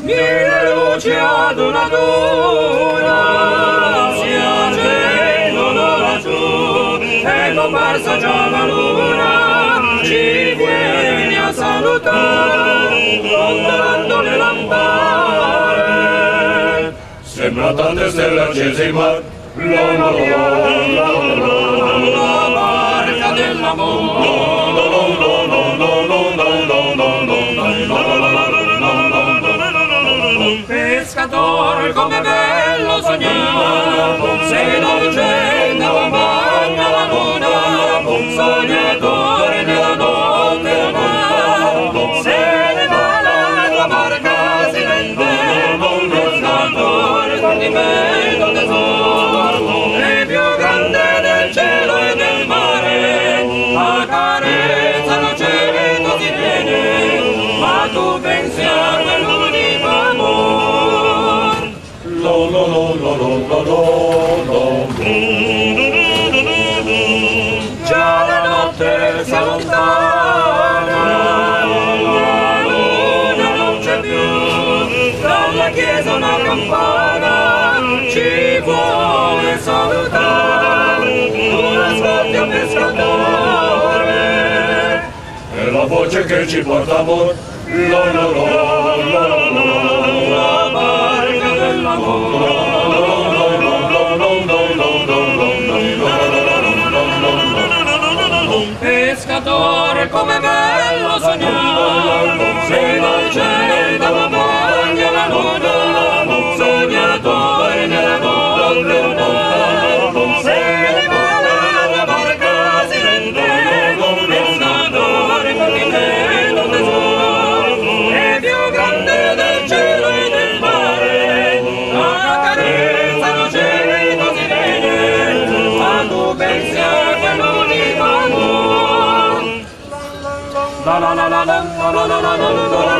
Mille luci ad una luna si accendono laggiù e comparsa già la luna ci viene a salutare ondulando le lampade. Sembra tante stelle accese in mar, la barca dell'amore. Pescatore, come bello sognare, sei dolce nella bagna la luna, sognatore nella notte la mare, se ne va la tua barca si vende, pescatore, guardi bello tesoro, è più grande del cielo e del mare, accarezza l'oceano si viene, ma tu pensi a quell'unico amore. Già la notte si allontana, la luna non c'è più, dalla chiesa una campana ci vuole salutare, tu ascolti a pescatore, è la voce che ci porta amor, la barca dell'amore. Pescatore, come bello sognare, sei dolce dalla bagna la luna, sognatore nella notte lunare, se ne va la barca si rende, pescatore guardi bello tesoro, è più grande del cielo e del mare, accarezza l'oceano si vede, ma tu pensi a quell'unico amore. La la la la la la la la la la la.